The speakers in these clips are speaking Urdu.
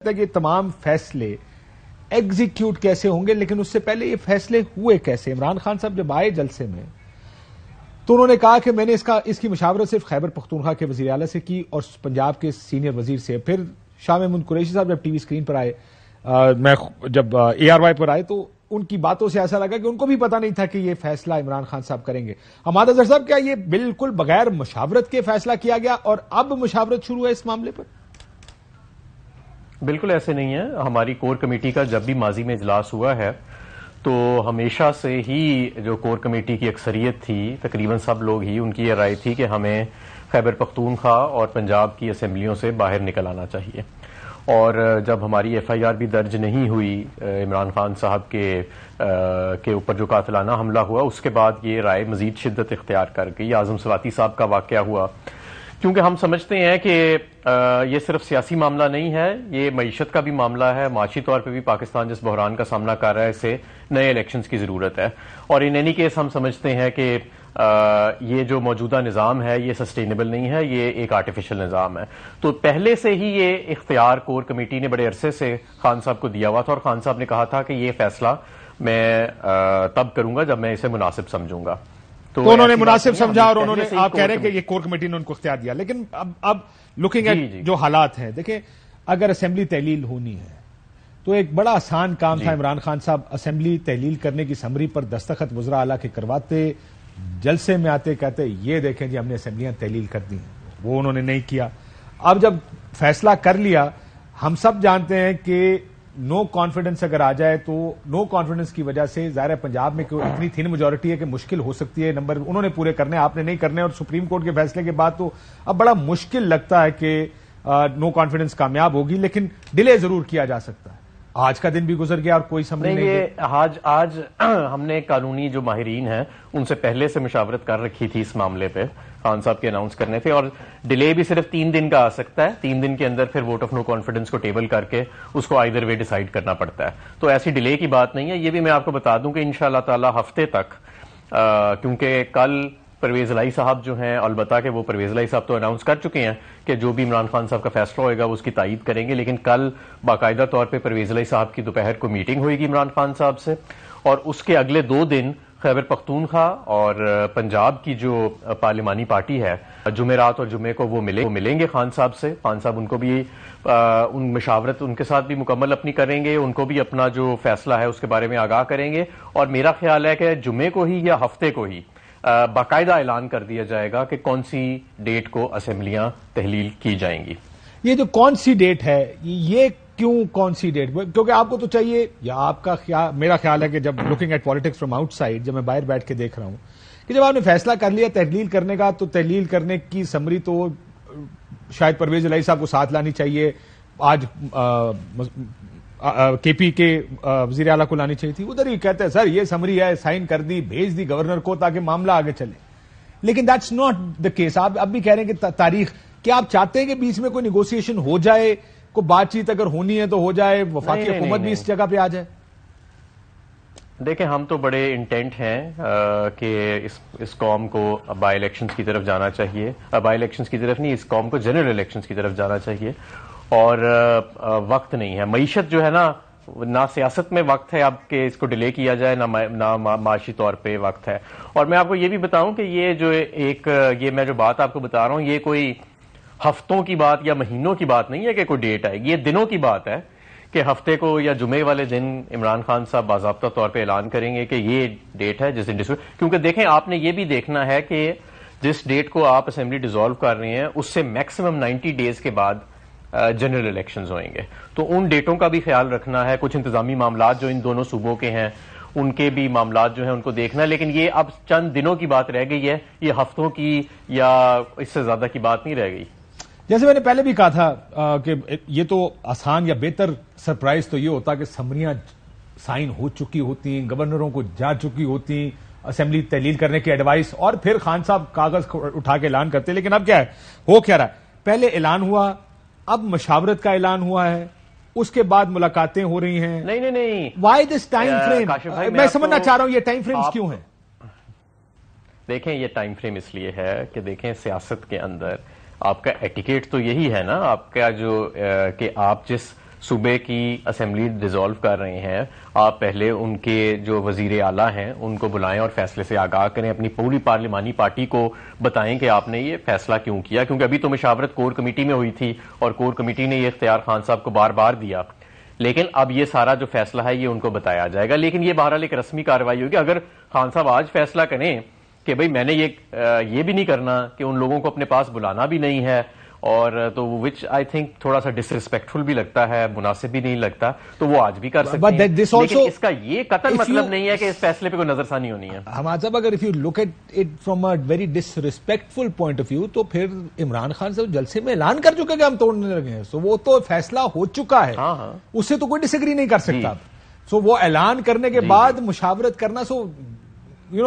ہے کہ تمام فیصلے ایگزیکیوٹ کیسے ہوں گے، لیکن اس سے پہلے یہ فیصلے ہوئے کیسے؟ عمران خان صاحب جب آئے جلسے میں تو انہوں نے کہا کہ میں نے اس کی مشاورت صرف خیبر پختونخوا کے وزیر اعلیٰ سے کی اور پنجاب کے سینئر وزیر سے. پھر شاہ محمود قریشی صاحب جب ٹی وی اسکرین پر آئے، میں جب اے آر وائی پر آئے، تو ان کی باتوں سے ایسا لگا کہ ان کو بھی پتا نہیں تھا کہ یہ فیصلہ عمران خان صاحب کریں گے. حماد اظہر صاحب، کیا یہ بالکل بغیر مشاورت کے فیصلہ کیا گیا اور اب مشاورت شروع ہے اس معاملے پر؟ بالکل ایسے نہیں ہے. ہماری کور کمیٹی کا جب بھی ماضی میں اجلاس ہوا ہے تو ہمیشہ سے ہی جو کور کمیٹی کی اکثریت تھی، تقریباً سب لوگ ہی، ان کی یہ رائے تھی کہ ہمیں خیبر پختونخوا اور پنجاب کی اسمبلیوں سے باہر نکل آنا چاہیے. اور جب ہماری ایف آئی آر بھی درج نہیں ہوئی عمران خان صاحب کے اوپر جو قاتلانہ حملہ ہوا، اس کے بعد یہ رائے مزید شدت اختیار کر گئی. اعظم سواتی صاحب کا واقعہ ہوا، کیونکہ ہم سمجھتے ہیں کہ یہ صرف سیاسی معاملہ نہیں ہے، یہ معیشت کا بھی معاملہ ہے. معاشی طور پہ بھی پاکستان جس بحران کا سامنا کر رہا ہے، اسے نئے الیکشنز کی ضرورت ہے. اور ان اینی کیس ہم سمجھتے ہیں کہ یہ جو موجودہ نظام ہے یہ سسٹینیبل نہیں ہے، یہ ایک آرٹیفیشل نظام ہے. تو پہلے سے ہی یہ اختیار کور کمیٹی نے بڑے عرصے سے خان صاحب کو دیا ہوا تھا، اور خان صاحب نے کہا تھا کہ یہ فیصلہ میں تب کروں گا جب میں اسے مناسب سمجھوں گا. تو انہوں نے مناسب سمجھا اور انہوں نے، آپ کہہ رہے ہیں کہ یہ کور کمیٹی نے ان کو اختیار دیا. لیکن اب لوکنگ ایٹ جو حالات ہیں، دیکھیں اگر اسمبلی تحلیل ہونی ہے تو ایک بڑا آسان کام تھا. عمران خان صاحب اسمبلی تحلیل کرنے کی سمری پر دستخط وزراء اعلیٰ کے کرواتے، جلسے میں آتے، کہتے یہ دیکھیں جی ہم نے اسمبلیاں تحلیل کر دی ہیں. وہ انہوں نے نہیں کیا. اب جب فیصلہ کر لیا، ہم سب جانتے ہیں کہ نو کانفیڈنس اگر آ جائے تو نو کانفیڈنس کی وجہ سے ظاہر ہے پنجاب میں اتنی تھن میجورٹی ہے کہ مشکل ہو سکتی ہے. نمبر انہوں نے پورے کرنے، آپ نے نہیں کرنے، اور سپریم کورٹ کے فیصلے کے بعد تو اب بڑا مشکل لگتا ہے کہ نو کانفیڈنس کامیاب ہوگی. لیکن ڈیلے ضرور کیا جا سکتا ہے. آج کا دن بھی گزر گیا اور کوئی سمجھ نہیں. آج ہم نے قانونی جو ماہرین ہیں ان سے پہلے سے مشاورت کر رکھی تھی اس معاملے پہ، خان صاحب کے اناؤنس کرنے تھے. اور ڈیلے بھی صرف 3 دن کا آ سکتا ہے. 3 دن کے اندر پھر ووٹ آف نو کانفیڈنس کو ٹیبل کر کے اس کو آئیدر وے ڈیسائیڈ کرنا پڑتا ہے. تو ایسی ڈیلے کی بات نہیں ہے. یہ بھی میں آپ کو بتا دوں کہ انشاءاللہ تعالی ہفتے تک، کیونکہ کل پرویز الہی صاحب جو ہیں، البتہ کہ وہ پرویز الہی صاحب تو اناؤنس کر چکے ہیں کہ جو بھی عمران خان صاحب کا فیصلہ ہوئے گا وہ اس کی تائید کریں گے، لیکن کل باقاعدہ طور پہ پرویز الہی صاحب کی دوپہر کو میٹنگ ہوئے گی عمران خان صاحب سے، اور اس کے اگلے 2 دن خیبر پختونخوا اور پنجاب کی جو پارلیمانی پارٹی ہے، جمعرات اور جمعے کو وہ ملیں گے خان صاحب سے. خان صاحب ان کو بھی ان مشاورت ان کے ساتھ بھی مکمل اپنی کریں گے، ان کو بھی اپنا جو فیصلہ ہے اس کے بارے میں آگاہ کریں گے. اور میرا خیال ہے کہ جمعے کو ہی یا ہفتے کو ہی باقاعدہ اعلان کر دیا جائے گا کہ کون سی ڈیٹ کو اسمبلیاں تحلیل کی جائیں گی. یہ جو کون سی ڈیٹ ہے، یہ کیوں کون سی ڈیٹ؟ کیونکہ آپ کو تو چاہیے، یا آپ کا خیال، میرا خیال ہے کہ جب looking at politics from outside, جب میں باہر بیٹھ کے دیکھ رہا ہوں کہ جب آپ نے فیصلہ کر لیا تحلیل کرنے کا، تو تحلیل کرنے کی سمری تو شاید پرویز الہی صاحب کو ساتھ لانی چاہیے، آج کے پی کے وزیر اعلیٰ کو لانی چاہیے تھی. ادھر ہی کہتے ہیں سر یہ سمری ہے، سائن کر دی، بھیج دی گورنر کو تاکہ معاملہ آگے چلے. لیکن دیٹس ناٹ دا کیس. آپ اب بھی کہہ رہے ہیں کہ تاریخ، کیا آپ چاہتے ہیں کہ بیچ میں کوئی نیگوسیشن ہو جائے، کوئی بات چیت اگر ہونی ہے تو ہو جائے، وفاقی حکومت بھی اس جگہ پہ آ جائے؟ دیکھیں ہم تو بڑے انٹینٹ ہیں کہ اس قوم کو بائی الیکشنز کی طرف جانا چاہیے. بائی الیکشنز کی طرف نہیں، اس قوم کو جنرل الیکشنز کی طرف جانا چاہیے. اور وقت نہیں ہے. معیشت جو ہے نا، نہ سیاست میں وقت ہے اب کہ اس کو ڈیلے کیا جائے، نہ معاشی طور پہ وقت ہے. اور میں آپ کو یہ بھی بتاؤں کہ یہ جو یہ میں جو بات آپ کو بتا رہا ہوں، یہ کوئی ہفتوں کی بات یا مہینوں کی بات نہیں ہے کہ کوئی ڈیٹ آئے گی. یہ دنوں کی بات ہے کہ ہفتے کو یا جمعے والے دن عمران خان صاحب باضابطہ طور پہ اعلان کریں گے کہ یہ ڈیٹ ہے جس دن کیونکہ دیکھیں آپ نے یہ بھی دیکھنا ہے کہ جس ڈیٹ کو آپ اسمبلی ڈیزالو کر رہے ہیں اس سے میکسیمم 90 ڈیز کے بعد جنرل الیکشنز ہوئیں گے. تو ان ڈیٹوں کا بھی خیال رکھنا ہے. کچھ انتظامی معاملات جو ان دونوں صوبوں کے ہیں ان کے بھی معاملات جو ہیں ان کو دیکھنا ہے. لیکن یہ اب چند دنوں کی بات رہ گئی ہے، یہ ہفتوں کی یا اس سے زیادہ کی بات نہیں رہ گئی. جیسے میں نے پہلے بھی کہا تھا کہ یہ تو آسان یا بہتر سرپرائز تو یہ ہوتا کہ سمریاں سائن ہو چکی ہوتی، گورنروں کو جا چکی ہوتی، اسمبلی تحلیل کرنے کی ایڈوائس، اور پھر خان صاحب کاغذ اٹھا کے اعلان کرتے. لیکن اب کیا ہے، ہو کیا رہا ہے؟ پہلے اعلان ہوا، اب مشاورت کا اعلان ہوا ہے، اس کے بعد ملاقاتیں ہو رہی ہیں. نہیں وائی دس ٹائم فریم؟ میں سمجھنا چاہ رہا ہوں یہ ٹائم فریمز کیوں ہیں؟ دیکھیں یہ ٹائم فریم اس لیے ہے کہ دیکھیں سیاست کے اندر آپ کا ایٹیکیٹ تو یہی ہے نا، آپ کا جو کہ آپ جس صوبے کی اسمبلی ڈیزالو کر رہے ہیں، آپ پہلے ان کے جو وزیر اعلیٰ ہیں ان کو بلائیں اور فیصلے سے آگاہ کریں، اپنی پوری پارلیمانی پارٹی کو بتائیں کہ آپ نے یہ فیصلہ کیوں کیا، کیونکہ ابھی تو مشاورت کور کمیٹی میں ہوئی تھی اور کور کمیٹی نے یہ اختیار خان صاحب کو بار بار دیا، لیکن اب یہ سارا جو فیصلہ ہے یہ ان کو بتایا جائے گا. لیکن یہ بہرحال ایک رسمی کارروائی ہوگی. اگر خان صاحب آج فیصلہ کریں کہ بھئی میں نے یہ بھی نہیں کرنا کہ ان لوگوں کو اپنے پاس بلانا بھی نہیں ہے، اور تو وچ آئی تھنک تھوڑا سا ڈس ریسپیکٹفل بھی لگتا ہے، مناسب بھی نہیں لگتا، تو وہ آج بھی کر سکتے ہیں. لیکن اس کا یہ قطعاً مطلب نہیں ہے کہ اس فیصلے پہ کوئی نظر ثانی ہونی ہے. حماد صاحب اگر if you look at it from a very disrespectful point of view تو پھر عمران خان صاحب جلسے میں اعلان کر چکے کہ ہم توڑنے لگے ہیں، سو وہ تو فیصلہ ہو چکا ہے، اس سے تو کوئی ڈس ایگری نہیں کر سکتا. سو وہ اعلان کرنے کے بعد مشاورت کرنا، سو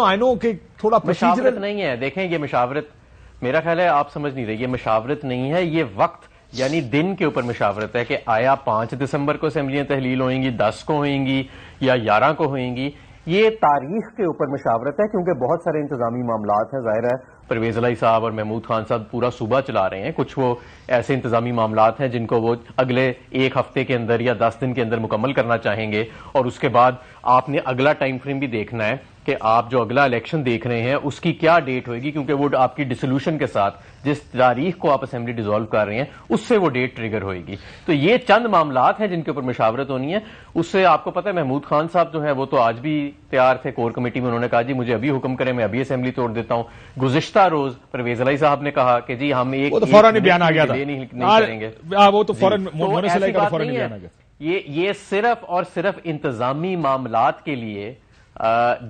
آئی نو کہ تھوڑا مشاورت نہیں ہے. دیکھیں یہ مشاورت میرا خیال ہے آپ سمجھ نہیں رہے، یہ مشاورت نہیں ہے، یہ وقت یعنی دن کے اوپر مشاورت ہے کہ آیا 5 دسمبر کو اسمبلیاں تحلیل ہوئیں گی، 10 کو ہوئیں گی یا 11 کو ہوئیں گی. یہ تاریخ کے اوپر مشاورت ہے کیونکہ بہت سارے انتظامی معاملات ہیں. ظاہر ہے پرویز الہی صاحب اور محمود خان صاحب پورا صوبہ چلا رہے ہیں، کچھ وہ ایسے انتظامی معاملات ہیں جن کو وہ اگلے 1 ہفتے کے اندر یا 10 دن کے اندر مکمل کرنا چاہیں گے، اور اس کے بعد آپ نے اگلا ٹائم فریم بھی دیکھنا ہے کہ آپ جو اگلا الیکشن دیکھ رہے ہیں اس کی کیا ڈیٹ ہوئے گی، کیونکہ وہ آپ کی ڈیسولوشن کے ساتھ جس تاریخ کو آپ اسمبلی ڈیزالو کر رہے ہیں اس سے وہ ڈیٹ ٹریگر ہوئے گی. تو یہ چند معاملات ہیں جن کے اوپر مشاورت ہونی ہے. اس سے آپ کو پتہ ہے محمود خان صاحب جو ہے وہ تو آج بھی تیار تھے کور کمیٹی میں، انہوں نے کہا جی مجھے ابھی حکم کریں، میں ابھی اسمبلی توڑ دیتا ہوں. گزشتہ روز پرویز الہی صاحب نے کہا کہ جی ہم ایک فوراً بیان آ گیا تھا نہیں کریں گے، وہ تو فوراً بیان آ گیا. یہ صرف اور صرف انتظامی معاملات کے لیے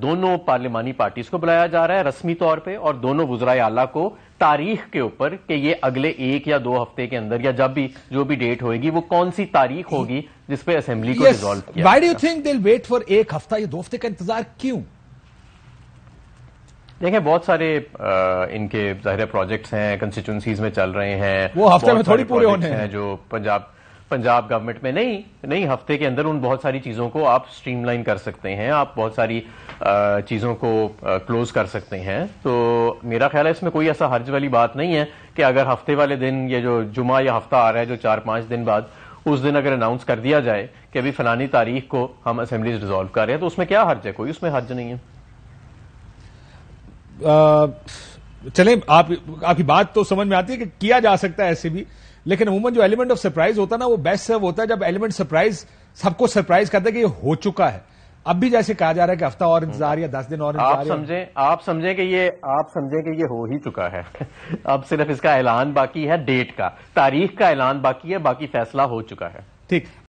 دونوں پارلیمانی پارٹیز کو بلایا جا رہا ہے رسمی طور پہ، اور دونوں وزرائے اعلیٰ کو تاریخ کے اوپر کہ یہ اگلے 1 یا 2 ہفتے کے اندر یا جب بھی جو بھی ڈیٹ ہوئے گی وہ کون سی تاریخ ہوگی جس پہ اسمبلی کو ڈیزالو کیا. Why do you think they'll wait for 1 ہفتہ یا 2 ہفتے کا انتظار کیوں؟ دیکھیں بہت سارے ان کے ظاہر پروجیکٹس ہیں، کنسٹیچوئنسیز میں چل رہے ہیں، وہ ہفتے میں تھوڑی پورے ہونے ہیں جو پنجاب گورنمنٹ میں نہیں ہفتے کے اندر ان بہت ساری چیزوں کو آپ سٹریم لائن کر سکتے ہیں، آپ بہت ساری چیزوں کو کلوز کر سکتے ہیں. تو میرا خیال ہے اس میں کوئی ایسا حرج والی بات نہیں ہے کہ اگر ہفتے والے دن یہ جو جمعہ یا ہفتہ آ رہا ہے جو 4-5 دن بعد، اس دن اگر اناؤنس کر دیا جائے کہ ابھی فلانی تاریخ کو ہم اسمبلیز ڈیزالو کر رہے ہیں، تو اس میں کیا حرج ہے؟ کوئی اس میں حرج نہیں ہے. چلیں آپ کی بات تو سمجھ میں آتی ہے کہ کیا جا سکتا ہے ایسے بھی، لیکن عموماً جو ایلیمنٹ آف سرپرائز ہوتا ہے نا وہ بیسٹ سرو ہوتا ہے جب ایلیمنٹ سرپرائز سب کو سرپرائز کرتا ہے کہ یہ ہو چکا ہے. اب بھی جیسے کہا جا رہا ہے کہ ہفتہ اور انتظار یا 10 دن اور انتظار، آپ سمجھیں کہ یہ ہو ہی چکا ہے. اب صرف اس کا اعلان باقی ہے، ڈیٹ کا، تاریخ کا اعلان باقی ہے، باقی فیصلہ ہو چکا ہے. ٹھیک.